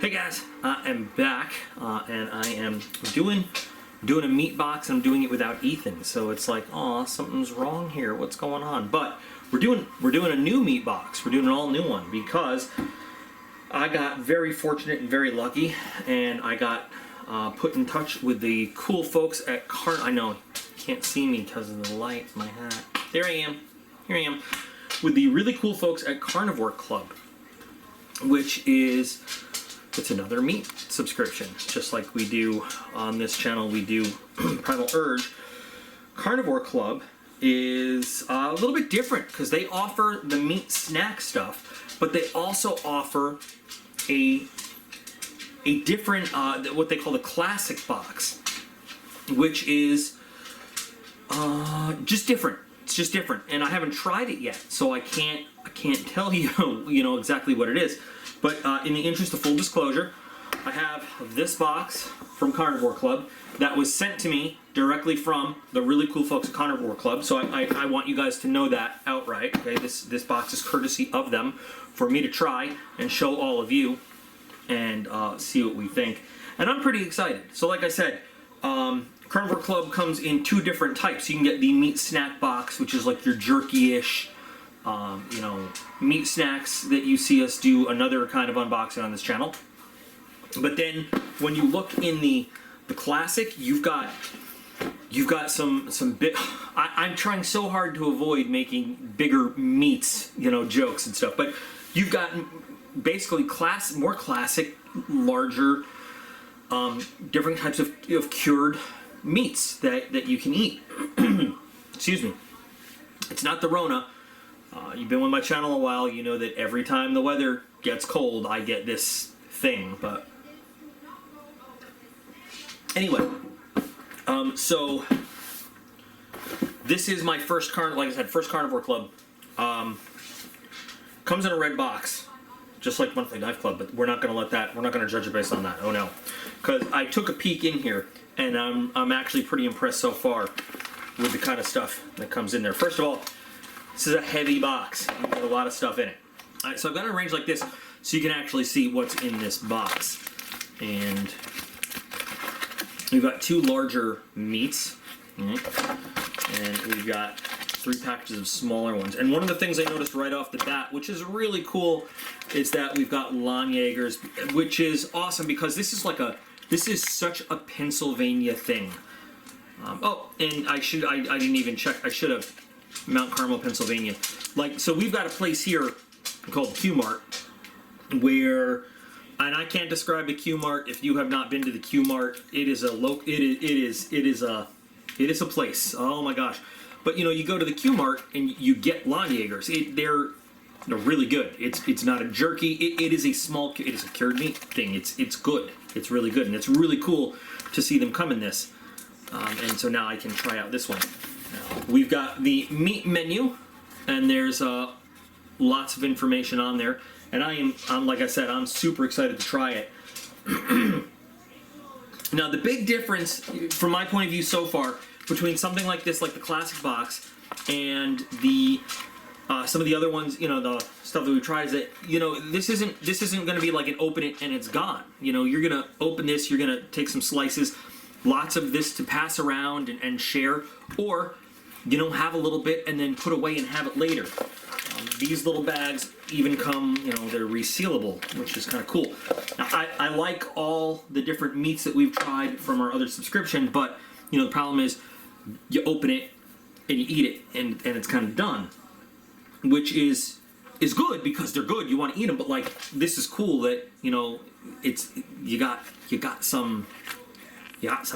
Hey guys, I am back, and I am doing a meat box. I'm doing it without Ethan, so it's like, oh, something's wrong here. What's going on? But we're doing a new meat box. We're doing an all new one because I got very fortunate and very lucky, and I got put in touch with the cool folks at I know you can't see me because of the light, my hat. There I am. Here I am with the really cool folks at Carnivore Club, which is. It's another meat subscription, just like we do on this channel. We do Primal Urge. Carnivore Club is a little bit different because they offer the meat snack stuff, but they also offer a different, what they call the classic box, which is just different. It's just different, and I haven't tried it yet, so I can't tell you, exactly what it is. But in the interest of full disclosure, I have this box from Carnivore Club that was sent to me directly from the really cool folks at Carnivore Club. So I want you guys to know that outright. Okay, this box is courtesy of them for me to try and show all of you and see what we think. And I'm pretty excited. So like I said, Carnivore Club comes in two different types. You can get the meat snack box, which is like your jerky-ish, meat snacks that you see us do another kind of unboxing on this channel. But then when you look in the classic, you've got some big. I'm trying so hard to avoid making bigger meats, jokes and stuff. But you've got basically more classic, larger, different types of cured meats that you can eat. Excuse me. It's not the Rona. You've been with my channel a while, you know that every time the weather gets cold, I get this thing, but anyway, so this is my first Carnivore Club. Comes in a red box, just like Monthly Knife Club, but we're not going to judge it based on that, oh no. Because I took a peek in here, and I'm actually pretty impressed so far with the kind of stuff that comes in there. First of all, this is a heavy box. You've got a lot of stuff in it. All right, so I've got it arranged like this so you can actually see what's in this box. And we've got two larger meats. And we've got 3 packages of smaller ones. And one of the things I noticed right off the bat, which is really cool, is that we've got Lanyagers, which is awesome because this is such a Pennsylvania thing. And I didn't even check. I should have. Mount Carmel, Pennsylvania. So we've got a place here called Q Mart where, and I can't describe the Q Mart if you have not been to the Q Mart. It is a place. Oh my gosh! But you go to the Q Mart and you get Lanyagers. They're really good. It's not a jerky. It is a cured meat thing. It's good. It's really good, and it's really cool to see them come in this. And so now I can try out this one. We've got the meat menu, and there's lots of information on there. And I'm like I said, I'm super excited to try it. Now, the big difference, from my point of view so far, between something like this, like the classic box, and the some of the other ones, the stuff that we tried, is that this isn't going to be like an open it and it's gone. You're going to open this, you're going to take some slices, lots of this to pass around and share, or have a little bit and then put away and have it later. These little bags even come, they're resealable, which is kind of cool. Now, I like all the different meats that we've tried from our other subscription, but, the problem is you open it and you eat it and it's kind of done, which is good because they're good. You want to eat them, but this is cool that, you got some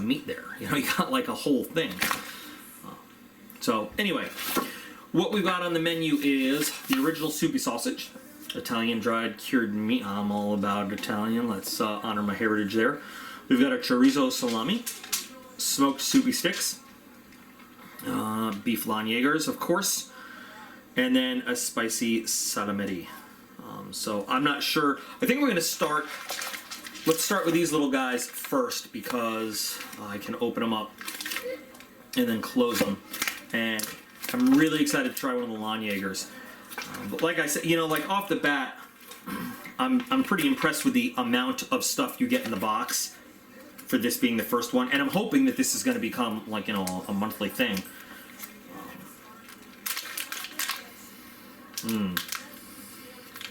meat there. You got like a whole thing. So anyway, what we've got on the menu is the original soupy sausage, Italian dried cured meat. I'm all about Italian. Let's honor my heritage there. We've got a chorizo salami, smoked soupy sticks, beef Lanyagers, of course, and then a spicy salametti. So I'm not sure. I think we're going to start. Let's start with these little guys first because I can open them up and then close them. And I'm really excited to try one of the Lanyagers. But like I said, like off the bat, I'm pretty impressed with the amount of stuff you get in the box for this being the first one, and I'm hoping that this is going to become like, you know, a monthly thing.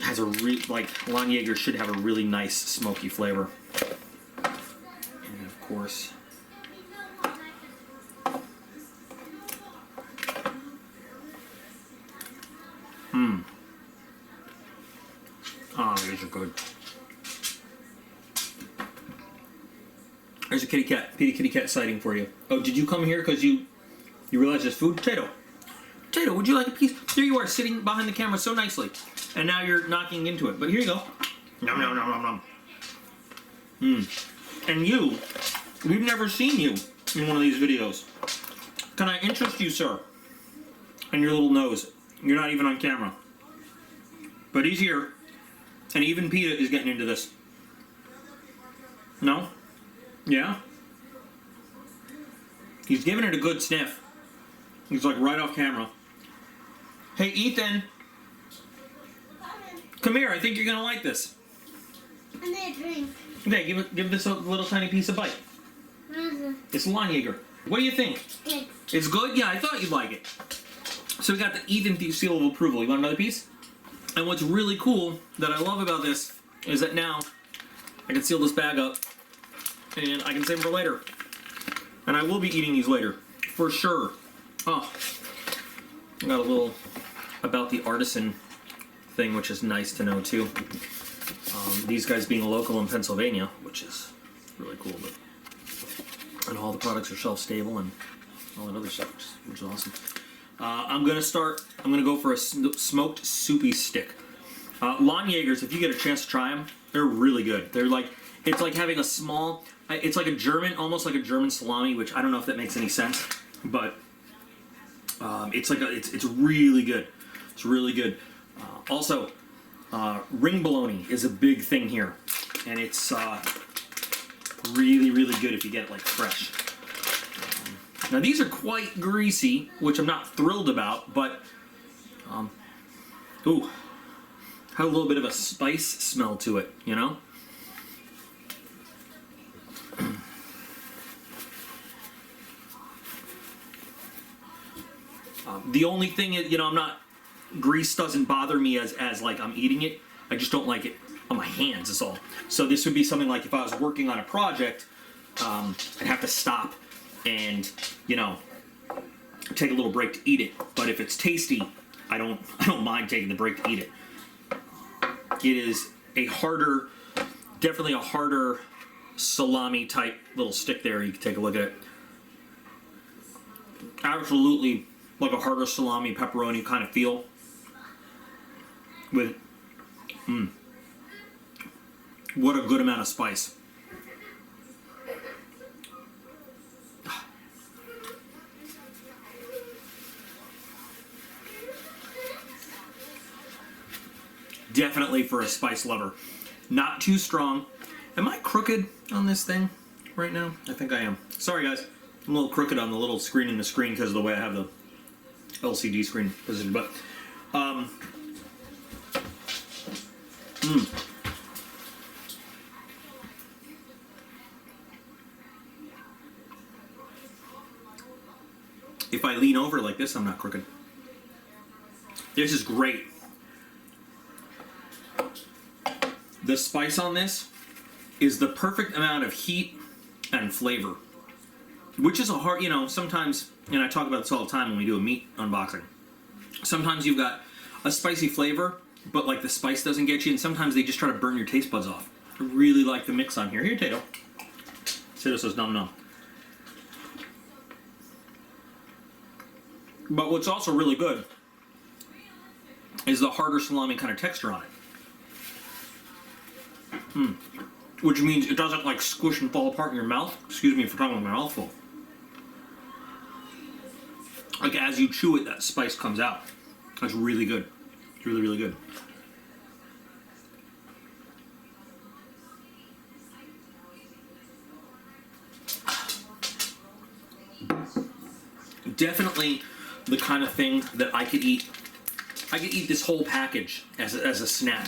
Has a like Lagunier should have a really nice smoky flavor, and of course. Oh, these are good. There's a kitty cat sighting for you. Oh, did you come here because you realize there's food? Potato, would you like a piece? There you are, sitting behind the camera so nicely, and now you're knocking into it. But here you go. Nom nom nom nom nom. And we've never seen you in one of these videos. Can I interest you, sir? And your little nose. You're not even on camera. But he's here. And even PETA is getting into this. No? Yeah? He's giving it a good sniff. He's like right off camera. Hey, Ethan. Come here. I think you're going to like this. I need a drink. Okay, give this a little tiny piece of bite. What is it? It's Lagunier. What do you think? Good. It's good? Yeah, I thought you'd like it. So we got the Ethan seal of approval. You want another piece? And what's really cool that I love about this is that now I can seal this bag up and I can save them for later. And I will be eating these later, for sure. Oh, I got a little about the artisan thing, which is nice to know too. These guys being local in Pennsylvania, which is really cool. And all the products are shelf stable and all that other stuff, which is awesome. I'm gonna go for a smoked soupy stick. Lagnier's, if you get a chance to try them, they're really good. They're like, it's like having a small, it's like a German, almost like a German salami, which I don't know if that makes any sense, but it's like it's really good. It's really good. Also, ring bologna is a big thing here, and it's really, really good if you get it like fresh. Now these are quite greasy, which I'm not thrilled about, but ooh, have a little bit of a spice smell to it, you know? The only thing is, you know, grease doesn't bother me as like I'm eating it. I just don't like it on my hands is all. So this would be something like if I was working on a project, I'd have to stop and, you know, take a little break to eat it. But if it's tasty, I don't mind taking the break to eat it. It is definitely a harder salami type little stick there. You can take a look at it. Absolutely like a harder salami pepperoni kind of feel. With, what a good amount of spice. Definitely for a spice lover. Not too strong. Am I crooked on this thing right now? I think I am. Sorry guys. I'm a little crooked on the little screen in the screen because of the way I have the LCD screen positioned. But, if I lean over like this, I'm not crooked. This is great. The spice on this is the perfect amount of heat and flavor, which is a hard, you know, sometimes, and I talk about this all the time when we do a meat unboxing, sometimes you've got a spicy flavor, but like the spice doesn't get you, and sometimes they just try to burn your taste buds off. I really like the mix on here. Here, Tato. Tato says num num. But what's also really good is the harder salami kind of texture on it. Which means it doesn't like squish and fall apart in your mouth. Excuse me for talking with my mouth full. Like as you chew it, that spice comes out. That's really good. It's really, really good. Definitely the kind of thing that I could eat. I could eat this whole package as a snack,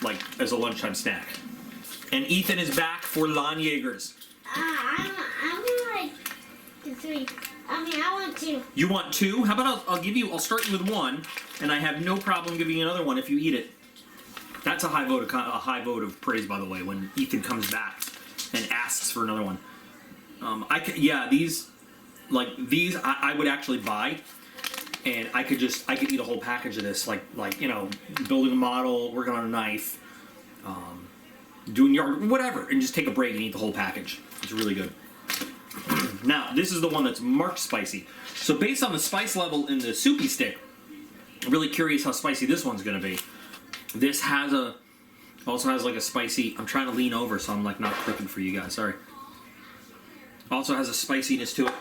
like as a lunchtime snack. And Ethan is back for Lanyagers. I want like 3. I want 2. You want 2? How about I'll start you with 1, and I have no problem giving you another one if you eat it. That's a high vote of praise, by the way, when Ethan comes back and asks for another one. These I would actually buy, and I could eat a whole package of this, like building a model, working on a knife, doing yard, whatever, and just take a break and eat the whole package. It's really good. Now, this is the one that's marked spicy. So based on the spice level in the soupy stick, I'm really curious how spicy this one's gonna be. This also has like a spicy, I'm trying to lean over so I'm like not crooked for you guys, sorry. Also has a spiciness to it.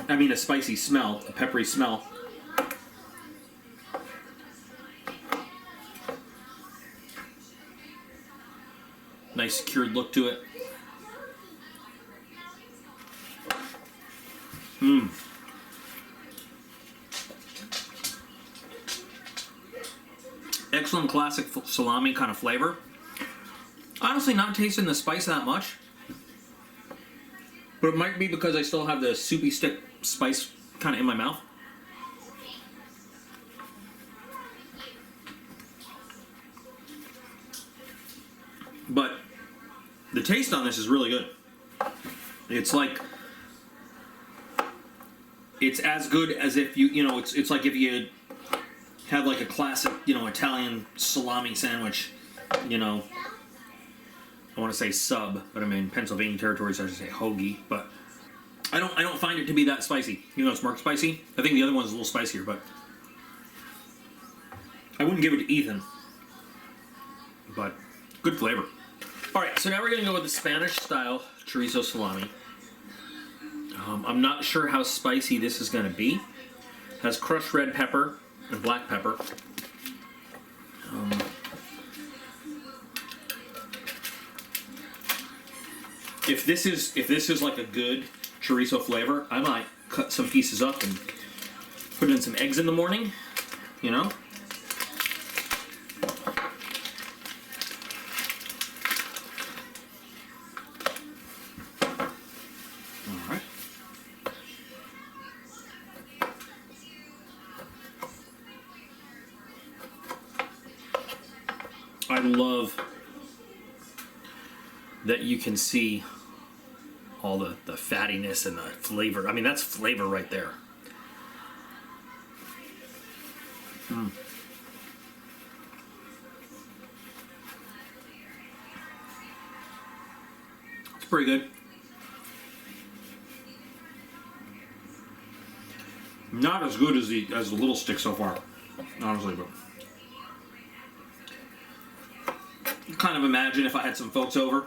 I mean a spicy smell, a peppery smell. Nice cured look to it. Excellent classic salami kind of flavor. Honestly, not tasting the spice that much. But it might be because I still have the soupy stick spice kind of in my mouth. But the taste on this is really good. It's like, it's as good as if it's like if you had like a classic, Italian salami sandwich, I want to say sub, but I mean Pennsylvania territory, so I should say hoagie. But I don't find it to be that spicy. It's marked spicy. I think the other one's a little spicier, but I wouldn't give it to Ethan. But good flavor. All right, so now we're gonna go with the Spanish style chorizo salami. I'm not sure how spicy this is gonna be. It has crushed red pepper and black pepper. If this is like a good chorizo flavor, I might cut some pieces up and put in some eggs in the morning, All right. I love that you can see all the fattiness and the flavor. I mean, that's flavor right there. It's pretty good. Not as good as the little stick so far, honestly, but kind of imagine if I had some folks over,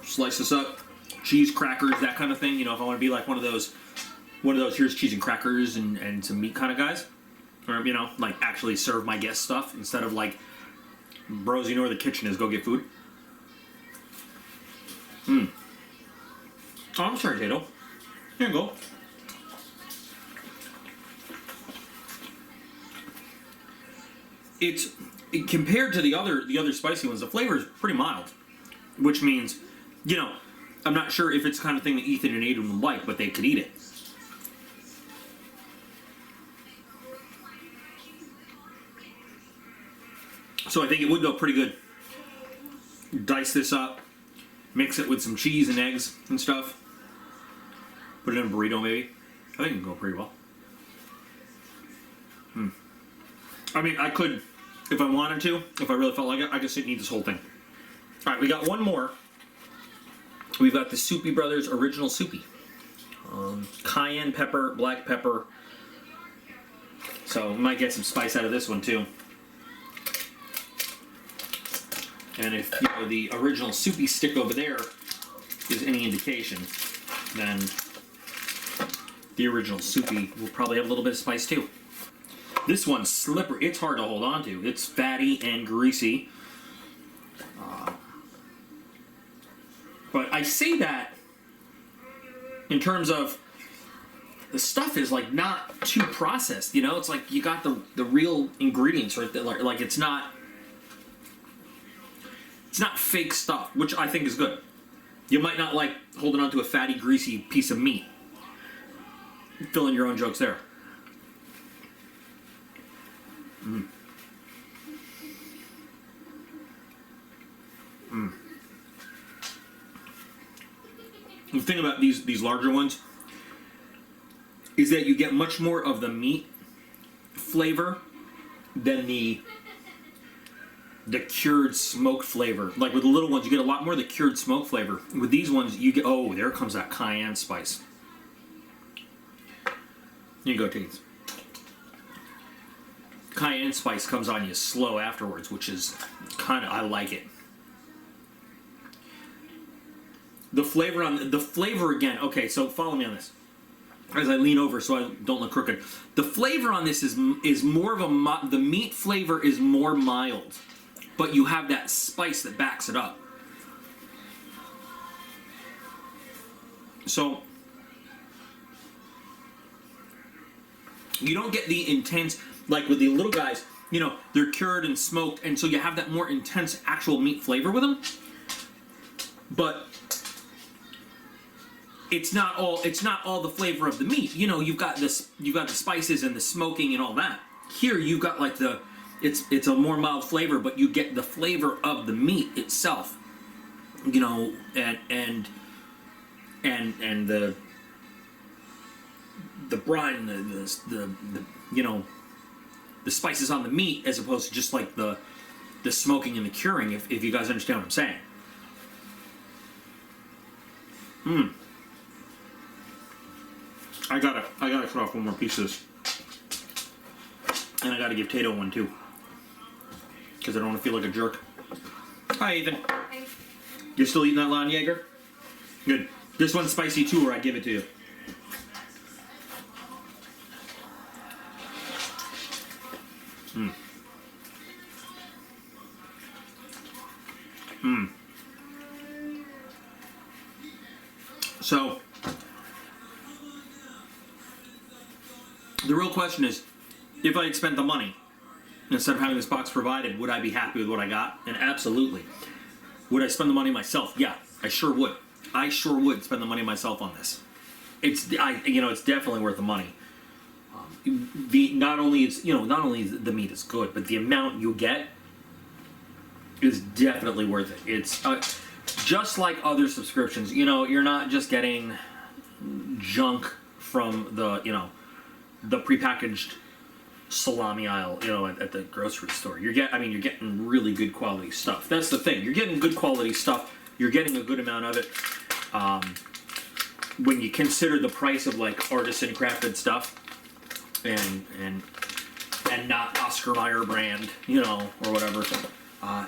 slice this up, cheese, crackers, that kind of thing. If I want to be like one of those here's cheese and crackers and some meat kind of guys, or like actually serve my guests stuff instead of like, bros, where the kitchen is, go get food. Oh, I'm sorry, Tato. Here you go. It's compared to the other spicy ones, the flavor is pretty mild, which means, I'm not sure if it's the kind of thing that Ethan and Aiden would like, but they could eat it. So I think it would go pretty good. Dice this up, mix it with some cheese and eggs and stuff. Put it in a burrito maybe. I think it would go pretty well. I mean, I could, if I wanted to, if I really felt like it, I could sit and eat this whole thing. All right, we got one more. We've got the Soupy Brothers Original Soupy. Cayenne pepper, black pepper. So we might get some spice out of this one too. And if the original soupy stick over there is any indication, then the original soupy will probably have a little bit of spice too. This one's slippery. It's hard to hold on to. It's fatty and greasy. But I say that in terms of the stuff is like not too processed. You know, it's like you got the real ingredients right there. Like it's not fake stuff, which I think is good. You might not like holding on to a fatty, greasy piece of meat. Fill in your own jokes there. The thing about these larger ones is that you get much more of the meat flavor than the cured smoked flavor. Like with the little ones, you get a lot more of the cured smoked flavor. With these ones, you get, oh, there comes that cayenne spice. Here you go, Teens. Cayenne spice comes on you slow afterwards, which is kind of, I like it. The flavor again, okay, so follow me on this. As I lean over so I don't look crooked. The flavor on this is more of the meat flavor is more mild, but you have that spice that backs it up. So you don't get the intense, like with the little guys, you know, they're cured and smoked, and so you have that more intense actual meat flavor with them. But it's not all the flavor of the meat. You know, you've got the spices and the smoking and all that. Here you've got like it's a more mild flavor, but you get the flavor of the meat itself. You know, and the brine, the you know, the spices on the meat as opposed to just like the smoking and the curing. If you guys understand what I'm saying. I gotta cut off one more piece of this. And I gotta give Tato one too. Because I don't want to feel like a jerk. Hi, Ethan. Hi. You're still eating that Lon Jaeger? Good. This one's spicy too, or I give it to you. So, the real question is, if I had spent the money, instead of having this box provided, would I be happy with what I got? And absolutely. Would I spend the money myself? Yeah, I sure would. I sure would spend the money myself on this. It's definitely worth the money. Not only the meat is good, but the amount you get is definitely worth it. It's just like other subscriptions. You know, you're not just getting junk from the prepackaged salami aisle, you know, at the grocery store. You're getting really good quality stuff. That's the thing. You're getting good quality stuff. You're getting a good amount of it. When you consider the price of like artisan crafted stuff and not Oscar Mayer brand, you know, or whatever.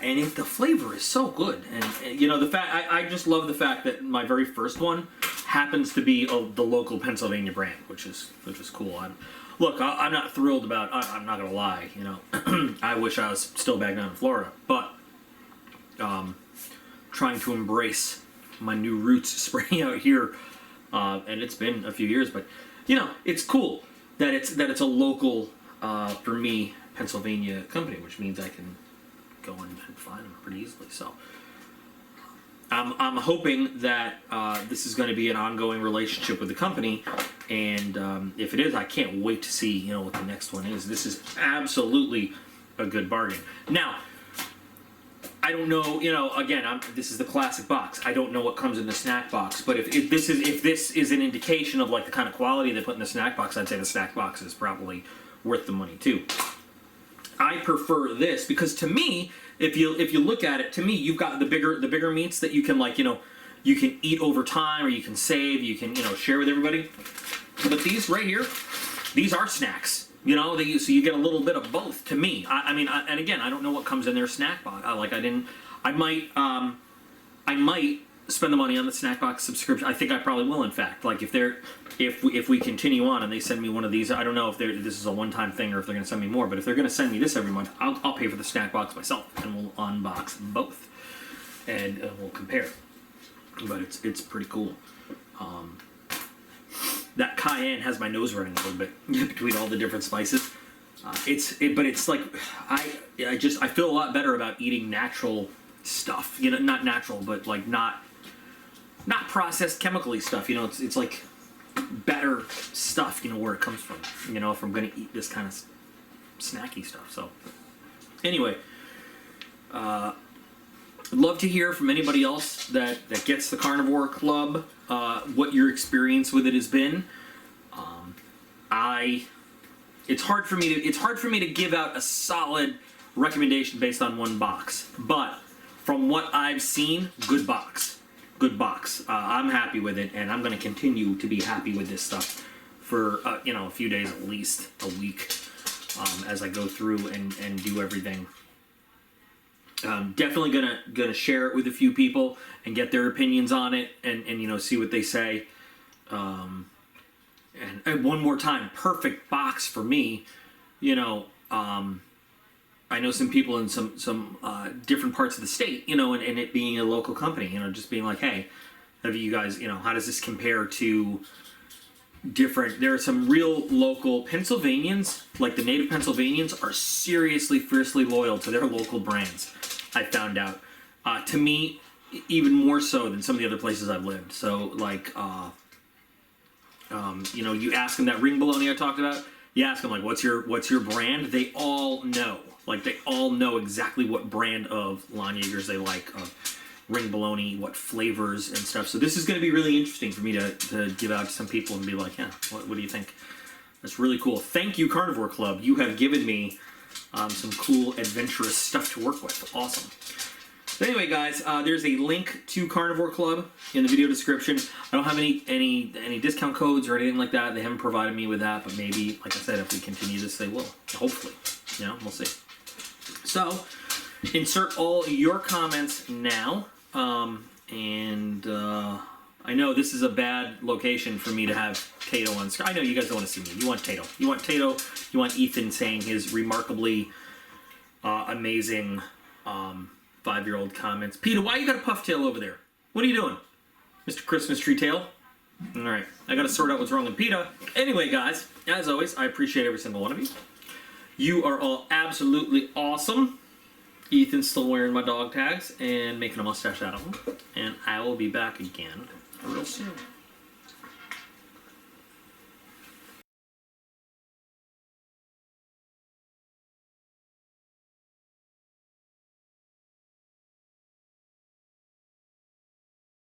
And the flavor is so good, and you know, the fact I just love the fact that my very first one happens to be the local Pennsylvania brand, which is cool. I'm not thrilled about. I'm not gonna lie, you know, I wish I was still back down in Florida, but trying to embrace my new roots spreading out here, and it's been a few years, but you know, it's cool that it's a local, for me, Pennsylvania company, which means I can go and find them pretty easily. So I'm hoping that this is going to be an ongoing relationship with the company, and if it is, I can't wait to see, you know, what the next one is. This is absolutely a good bargain. Now, I don't know, you know, again, this is the classic box. I don't know what comes in the snack box, but if this is an indication of like the kind of quality they put in the snack box, I'd say the snack box is probably worth the money too. I prefer this because to me, if you look at it, to me, you've got the bigger meats that you can, like, you know, you can eat over time, or you can save, you can, you know, share with everybody. But these right here, these are snacks. You know, so you get a little bit of both. To me, and again, I don't know what comes in their snack box. I might spend the money on the snack box subscription. I think I probably will. In fact, like if we continue on and they send me one of these, I don't know if this is a one-time thing or if they're going to send me more. But if they're going to send me this every month, I'll pay for the snack box myself, and we'll unbox both, and we'll compare. But it's pretty cool. that cayenne has my nose running a little bit between all the different spices. But it's like I feel a lot better about eating natural stuff. You know, not natural, but like not processed chemically stuff. You know, it's like better stuff. You know, where it comes from. You know, if I'm gonna eat this kind of snacky stuff. So anyway, I'd love to hear from anybody else that gets the Carnivore Club. What your experience with it has been. It's hard for me to give out a solid recommendation based on one box, but from what I've seen, good box. I'm happy with it, and I'm going to continue to be happy with this stuff for a few days, at least a week, as I go through and do everything. Definitely gonna share it with a few people and get their opinions on it, and see what they say. And one more time, perfect box for me. I know some people in some different parts of the state, and it being a local company, just being like, hey, have you guys, how does this compare to different? There are some real local Pennsylvanians, like the native Pennsylvanians, are seriously, fiercely loyal to their local brands. I found out. To me, even more so than some of the other places I've lived. So, like, you ask them that ring bologna I talked about. You ask them, like, what's your brand? They all know. Like, they all know exactly what brand of Lagniappers they like, ring bologna, what flavors and stuff. So this is going to be really interesting for me to give out to some people and be like, yeah, what do you think? That's really cool. Thank you, Carnivore Club. You have given me some cool, adventurous stuff to work with. Awesome. So anyway, guys, there's a link to Carnivore Club in the video description. I don't have any discount codes or anything like that. They haven't provided me with that, but maybe, like I said, if we continue this, they will. Hopefully. We'll see. So, insert all your comments now. I know this is a bad location for me to have Tato on screen. I know you guys don't want to see me. You want Tato. You want Tato. You want Ethan saying his remarkably amazing 5-year-old comments. Peter, why you got a puff tail over there? What are you doing? Mr. Christmas Tree Tail? Alright, I gotta sort out what's wrong with PETA. Anyway, guys, as always, I appreciate every single one of you. You are all absolutely awesome. Ethan's still wearing my dog tags and making a mustache out of them. And I will be back again real soon.